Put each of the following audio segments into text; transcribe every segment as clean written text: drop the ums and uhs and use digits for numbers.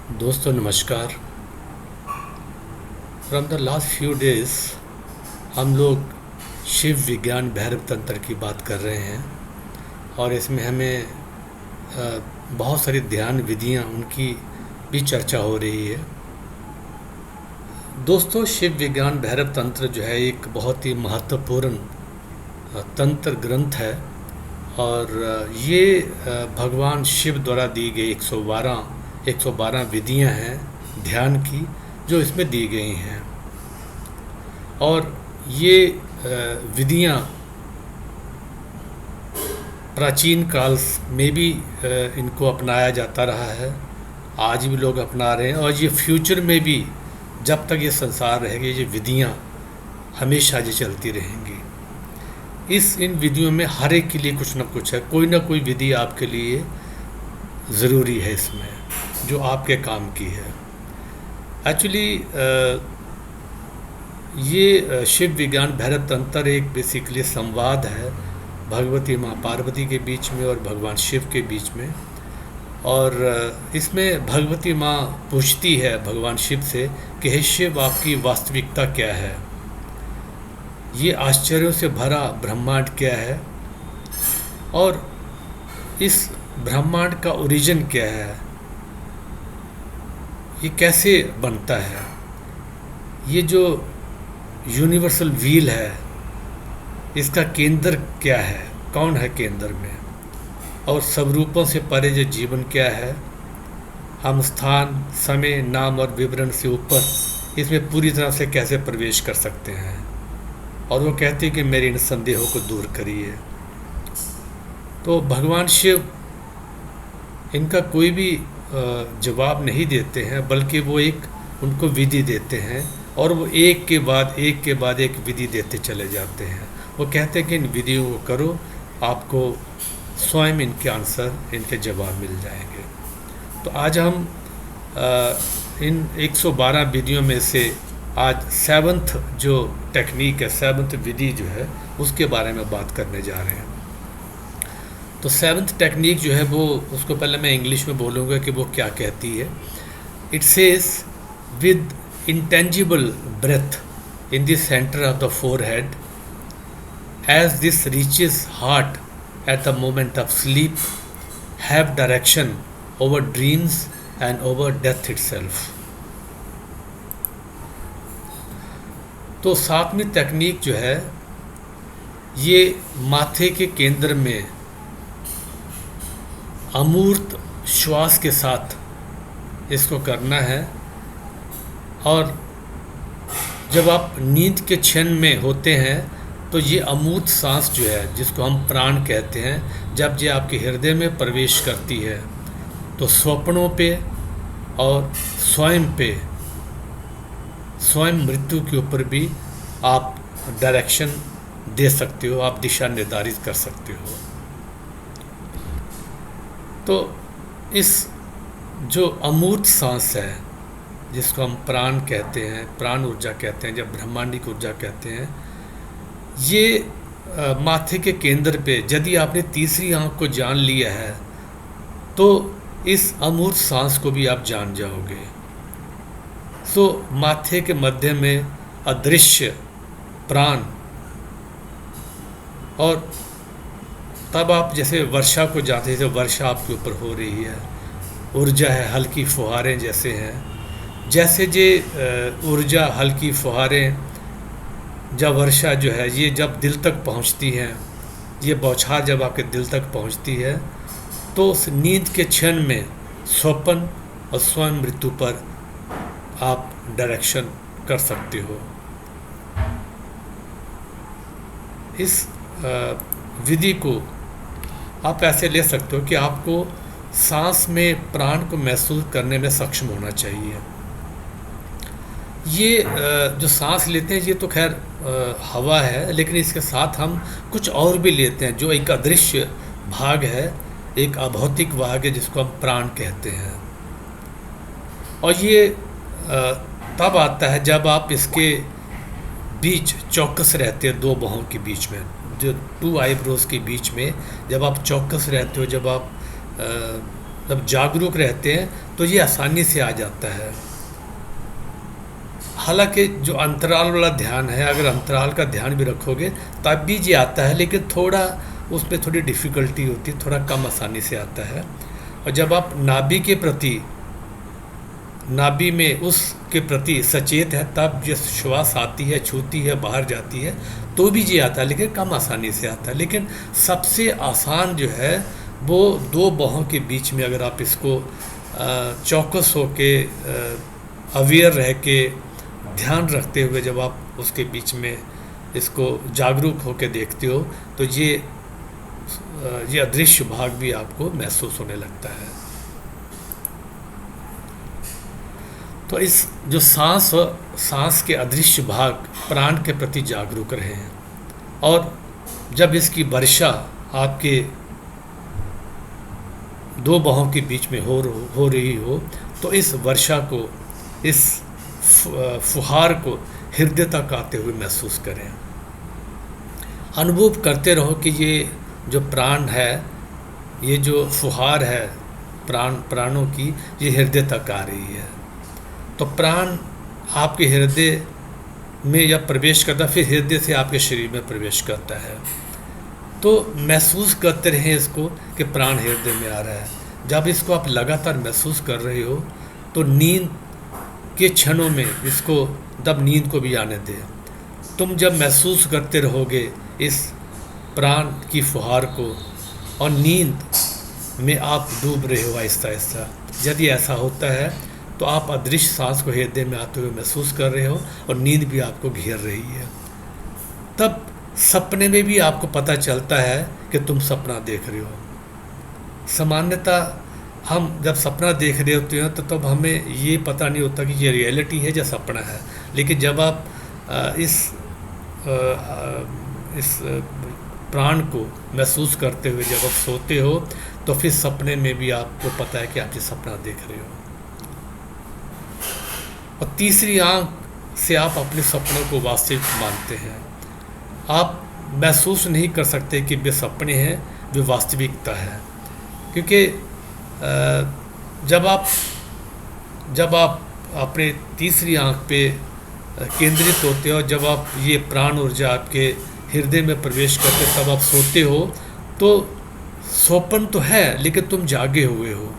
दोस्तों नमस्कार। From the last few days हम लोग शिव विज्ञान भैरव तंत्र की बात कर रहे हैं और इसमें हमें बहुत सारी ध्यान विधियां उनकी भी चर्चा हो रही है। दोस्तों शिव विज्ञान भैरव तंत्र जो है एक बहुत ही महत्वपूर्ण तंत्र ग्रंथ है और ये भगवान शिव द्वारा दी गई 112 विधियां हैं ध्यान की जो इसमें दी गई हैं। और ये विधियां प्राचीन काल में भी इनको अपनाया जाता रहा है, आज भी लोग अपना रहे हैं और ये फ्यूचर में भी जब तक ये संसार रहेगा ये विधियां हमेशा ये चलती रहेंगी। इन विधियों में हर एक के लिए कुछ ना कुछ है, कोई ना कोई विधि आपके लिए ज़रूरी है इसमें जो आपके काम की है। एक्चुअली ये शिव विज्ञान भैरव तंत्र एक बेसिकली संवाद है भगवती माँ पार्वती के बीच में और भगवान शिव के बीच में। और इसमें भगवती माँ पूछती है भगवान शिव से कि हे शिव, आपकी वास्तविकता क्या है, ये आश्चर्यों से भरा ब्रह्मांड क्या है और इस ब्रह्मांड का ओरिजिन क्या है, ये कैसे बनता है, ये जो यूनिवर्सल व्हील है इसका केंद्र क्या है, कौन है केंद्र में, और सब रूपों से परे जो जीवन क्या है, हम स्थान समय नाम और विवरण से ऊपर इसमें पूरी तरह से कैसे प्रवेश कर सकते हैं। और वो कहते हैं कि मेरे इन संदेहों को दूर करिए। तो भगवान शिव इनका कोई भी जवाब नहीं देते हैं, बल्कि वो एक उनको विधि देते हैं और वो एक के बाद एक विधि देते चले जाते हैं। वो कहते हैं कि इन विधियों को करो, आपको स्वयं इनके आंसर, इनके जवाब मिल जाएंगे। तो आज हम इन 112 विधियों में से आज 7th जो टेक्निक है, 7th विधि जो है उसके बारे में बात करने जा रहे हैं। तो 7th टेक्निक जो है वो, उसको पहले मैं इंग्लिश में बोलूँगा कि वो क्या कहती है। It says with intangible breath in the centre of the forehead as this reaches heart at the moment of sleep, have direction over dreams and over death itself। तो 7वीं तकनीक जो है ये माथे के केंद्र में अमूर्त श्वास के साथ इसको करना है। और जब आप नींद के क्षण में होते हैं तो ये अमूर्त सांस जो है जिसको हम प्राण कहते हैं, जब ये आपके हृदय में प्रवेश करती है तो स्वप्नों पे और स्वयं मृत्यु के ऊपर भी आप डायरेक्शन दे सकते हो, आप दिशा निर्धारित कर सकते हो। तो इस जो अमूर्त सांस है जिसको हम प्राण कहते हैं, प्राण ऊर्जा कहते हैं, जब ब्रह्मांडिक ऊर्जा कहते हैं, ये माथे के केंद्र पे यदि आपने तीसरी आंख को जान लिया है तो इस अमूर्त सांस को भी आप जान जाओगे। सो माथे के मध्य में अदृश्य प्राण, और तब आप जैसे वर्षा को जानते हैं, तो वर्षा आपके ऊपर हो रही है, ऊर्जा है, हल्की फुहारें जैसे हैं, जैसे जे ऊर्जा हल्की फुहारें जब वर्षा जो है ये जब दिल तक पहुंचती हैं, ये बौछार जब आपके दिल तक पहुंचती है तो उस नींद के क्षण में स्वप्न और स्वयं मृत्यु पर आप डायरेक्शन कर सकते हो। इस विधि को आप ऐसे ले सकते हो कि आपको सांस में प्राण को महसूस करने में सक्षम होना चाहिए। ये जो सांस लेते हैं ये तो खैर हवा है, लेकिन इसके साथ हम कुछ और भी लेते हैं जो एक अदृश्य भाग है, एक अभौतिक भाग है जिसको हम प्राण कहते हैं। और ये तब आता है जब आप इसके बीच चौकस रहते हैं, दो बाहों के बीच में, जो 2 आईब्रोज के बीच में जब आप चौकस रहते हो, जब आप जब जागरूक रहते हैं तो ये आसानी से आ जाता है। हालांकि जो अंतराल वाला ध्यान है, अगर अंतराल का ध्यान भी रखोगे तब भी ये आता है, लेकिन थोड़ा उसमें थोड़ी डिफ़िकल्टी होती है, थोड़ा कम आसानी से आता है। और जब आप नाभि के प्रति, नाभि में उसके प्रति सचेत है, तब जो श्वास आती है, छूती है, बाहर जाती है, तो भी ये आता है, लेकिन कम आसानी से आता है। लेकिन सबसे आसान जो है वो दो बाहों के बीच में, अगर आप इसको चौकस होके, अवेयर रह के, ध्यान रखते हुए जब आप उसके बीच में इसको जागरूक होकर देखते हो, तो ये अदृश्य भाग भी आपको महसूस होने लगता है। तो इस जो सांस के अदृश्य भाग प्राण के प्रति जागरूक रहे हैं, और जब इसकी वर्षा आपके दो बाहों के बीच में हो रही हो, तो इस वर्षा को, इस फुहार को हृदय तक आते हुए महसूस करें। अनुभव करते रहो कि ये जो प्राण है, ये जो फुहार है प्राणों की, ये हृदय तक आ रही है। तो प्राण आपके हृदय में जब प्रवेश करता, फिर हृदय से आपके शरीर में प्रवेश करता है। तो महसूस करते रहें इसको कि प्राण हृदय में आ रहा है। जब इसको आप लगातार महसूस कर रहे हो, तो नींद के क्षणों में इसको, तब नींद को भी आने दें। तुम जब महसूस करते रहोगे इस प्राण की फुहार को, और नींद में आप डूब रहे हो आहिस्ता आहिस्ता, यदि ऐसा होता है तो आप अदृश्य सांस को हृदय में आते हुए महसूस कर रहे हो, और नींद भी आपको घेर रही है। तब सपने में भी आपको पता चलता है कि तुम सपना देख रहे हो। सामान्यतः हम जब सपना देख रहे होते हैं तो तब हमें ये पता नहीं होता कि ये रियलिटी है या सपना है। लेकिन जब आप इस प्राण को महसूस करते हुए जब आप सोते हो, तो फिर सपने में भी आपको पता है कि आप ये सपना देख रहे हो। और तीसरी आंख से आप अपने सपनों को वास्तविक मानते हैं। आप महसूस नहीं कर सकते कि वे सपने हैं, वे वास्तविकता है। क्योंकि जब आप अपने तीसरी आंख पे केंद्रित होते हो, जब आप ये प्राण ऊर्जा आपके हृदय में प्रवेश करते, तब आप सोते हो, तो सोपन तो है लेकिन तुम जागे हुए हो,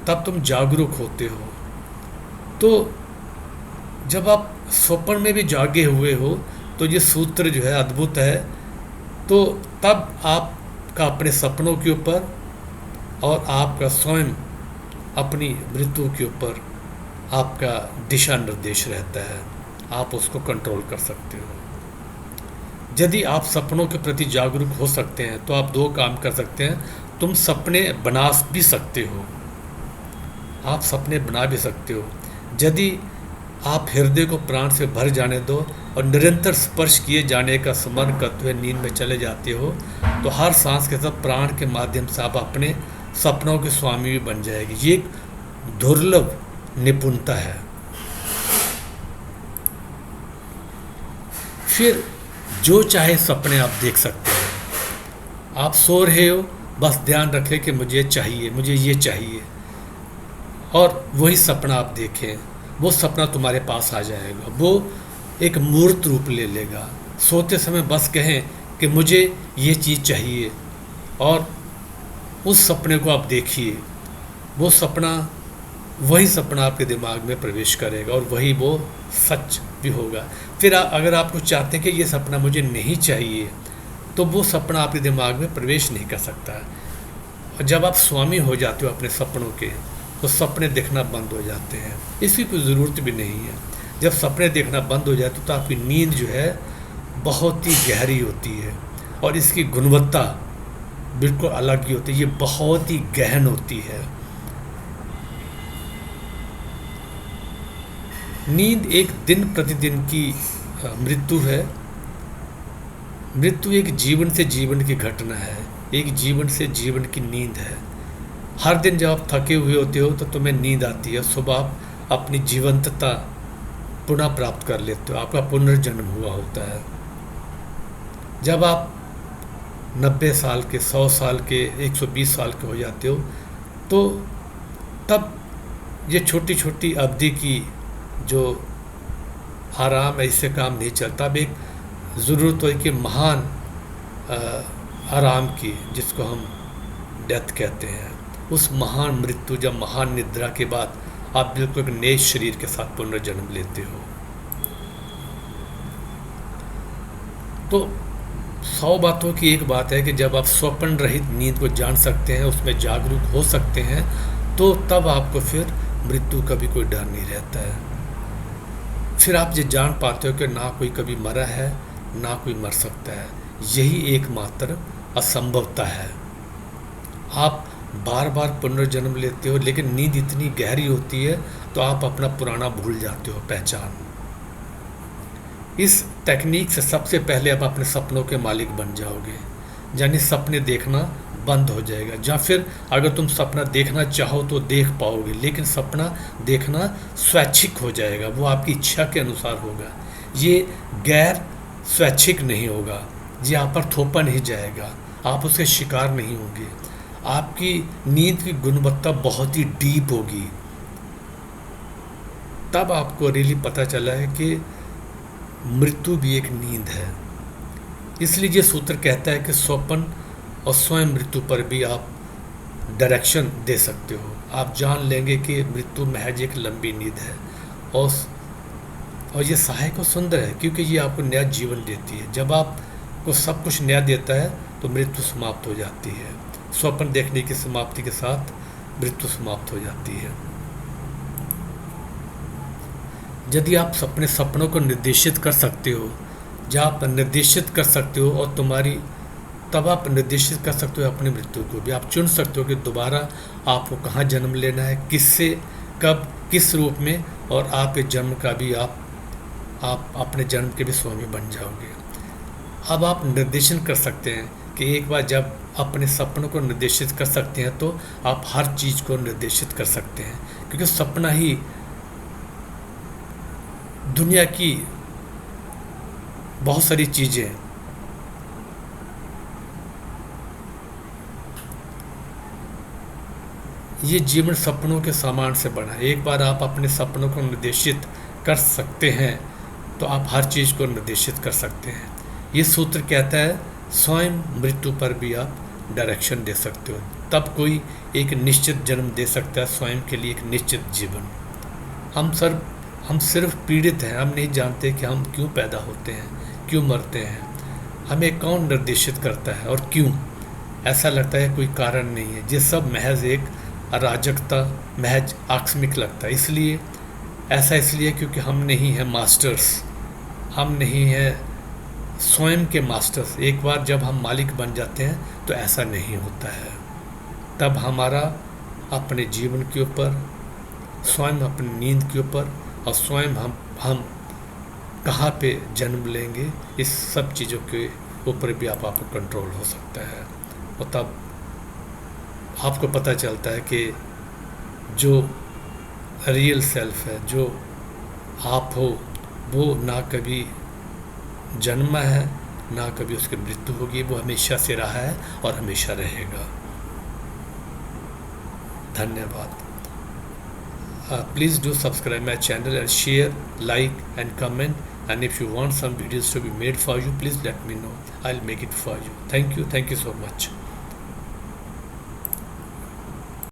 तब तुम जागरूक होते हो। तो जब आप स्वप्न में भी जागे हुए हो, तो ये सूत्र जो है अद्भुत है। तो तब आपका अपने सपनों के ऊपर और आपका स्वयं अपनी मृत्यु के ऊपर आपका दिशा निर्देश रहता है, आप उसको कंट्रोल कर सकते हो। यदि आप सपनों के प्रति जागरूक हो सकते हैं तो आप दो काम कर सकते हैं। तुम सपने बना भी सकते हो, आप सपने बना भी सकते हो। यदि आप हृदय को प्राण से भर जाने दो और निरंतर स्पर्श किए जाने का स्मरण करते हुए नींद में चले जाते हो, तो हर सांस के साथ प्राण के माध्यम से आप अपने सपनों के स्वामी भी बन जाएगी। ये एक दुर्लभ निपुणता है। फिर जो चाहे सपने आप देख सकते हैं। आप सो रहे हो, बस ध्यान रखें कि मुझे चाहिए, मुझे ये चाहिए, और वही सपना आप देखें। वो सपना तुम्हारे पास आ जाएगा, वो एक मूर्त रूप ले लेगा। सोते समय बस कहें कि मुझे ये चीज़ चाहिए, और उस सपने को आप देखिए। वो सपना, वही सपना आपके दिमाग में प्रवेश करेगा, और वही वो सच भी होगा। फिर अगर आप कुछ चाहते हैं कि ये सपना मुझे नहीं चाहिए, तो वो सपना आपके दिमाग में प्रवेश नहीं कर सकता। और जब आप स्वामी हो जाते हो अपने सपनों के, तो सपने देखना बंद हो जाते हैं। इसकी कोई ज़रूरत भी नहीं है। जब सपने देखना बंद हो जाए तो आपकी नींद जो है बहुत ही गहरी होती है, और इसकी गुणवत्ता बिल्कुल अलग ही होती है। ये बहुत ही गहन होती है। नींद एक दिन प्रतिदिन की मृत्यु है। मृत्यु एक जीवन से जीवन की घटना है, एक जीवन से जीवन की नींद है। हर दिन जब आप थके हुए होते हो तो तुम्हें नींद आती है, सुबह आप अपनी जीवंतता पुनः प्राप्त कर लेते हो, आपका पुनर्जन्म हुआ होता है। जब आप 90 साल के, 100 साल के, 120 साल के हो जाते हो, तो तब ये छोटी छोटी अवधि की जो आराम है, इससे काम नहीं चलता। अब एक ज़रूरत हो कि महान आराम की, जिसको हम डेथ कहते हैं, उस महान मृत्यु, जब महान निद्रा के बाद आप बिल्कुल एक नए शरीर के साथ पुनर्जन्म लेते हो। तो 100 बातों की एक बात है कि जब आप स्वप्न रहित नींद को जान सकते हैं, उसमें जागरूक हो सकते हैं, तो तब आपको फिर मृत्यु का भी कोई डर नहीं रहता है। फिर आप ये जान पाते हो कि ना कोई कभी मरा है, ना कोई मर सकता है। यही एकमात्र असंभवता है। आप बार बार पुनर्जन्म लेते हो, लेकिन नींद इतनी गहरी होती है तो आप अपना पुराना भूल जाते हो पहचान। इस टेक्निक से सबसे पहले आप अपने सपनों के मालिक बन जाओगे, यानी सपने देखना बंद हो जाएगा। या फिर अगर तुम सपना देखना चाहो तो देख पाओगे, लेकिन सपना देखना स्वैच्छिक हो जाएगा, वो आपकी इच्छा के अनुसार होगा। ये गैर स्वैच्छिक नहीं होगा, ये आप पर थोपा नहीं जाएगा, आप उसके शिकार नहीं होंगे। आपकी नींद की गुणवत्ता बहुत ही डीप होगी। तब आपको रियली पता चला है कि मृत्यु भी एक नींद है। इसलिए ये सूत्र कहता है कि स्वप्न और स्वयं मृत्यु पर भी आप डायरेक्शन दे सकते हो। आप जान लेंगे कि मृत्यु महज एक लंबी नींद है, और ये सहायक और सुंदर है, क्योंकि ये आपको नया जीवन देती है। जब आपको सब कुछ नया देता है तो मृत्यु समाप्त हो जाती है। स्वप्न देखने की समाप्ति के साथ मृत्यु समाप्त हो जाती है। यदि आप अपने सपनों को निर्देशित कर सकते हो, जब आप निर्देशित कर सकते हो, और तब आप निर्देशित कर सकते हो अपनी मृत्यु को भी। आप चुन सकते हो कि दोबारा आपको कहाँ जन्म लेना है, किससे, कब, किस रूप में, और आपके जन्म का भी आप अपने जन्म के भी स्वामी बन जाओगे। अब आप निर्देशन कर सकते हैं कि एक बार जब अपने सपनों को निर्देशित कर सकते हैं तो आप हर चीज़ को निर्देशित कर सकते हैं, क्योंकि सपना ही दुनिया की बहुत सारी चीज़ें, ये जीवन सपनों के सामान से बना है। एक बार आप अपने सपनों को निर्देशित कर सकते हैं तो आप हर चीज़ को निर्देशित कर सकते हैं। ये सूत्र कहता है स्वयं मृत्यु पर भी आप डायरेक्शन दे सकते हो। तब कोई एक निश्चित जन्म दे सकता है स्वयं के लिए एक निश्चित जीवन। हम सिर्फ पीड़ित हैं, हम नहीं जानते कि हम क्यों पैदा होते हैं, क्यों मरते हैं, हमें कौन निर्देशित करता है और क्यों। ऐसा लगता है कोई कारण नहीं है। ये सब महज एक अराजकता, महज आकस्मिक लगता है। इसलिए क्योंकि हम नहीं हैं मास्टर्स, हम नहीं हैं स्वयं के मास्टर्स। एक बार जब हम मालिक बन जाते हैं तो ऐसा नहीं होता है। तब हमारा अपने जीवन के ऊपर, स्वयं अपनी नींद के ऊपर, और स्वयं हम कहाँ पे जन्म लेंगे, इस सब चीज़ों के ऊपर भी आपको कंट्रोल हो सकता है। और तब आपको पता चलता है कि जो रियल सेल्फ है, जो आप हो, वो ना कभी जन्मा है, ना कभी उसकी मृत्यु होगी। वो हमेशा से रहा है और हमेशा रहेगा। धन्यवाद। Please do subscribe my channel and share, like and comment, and if you want some videos to be made for you, please let me know. I'll make it for you. Thank you so much.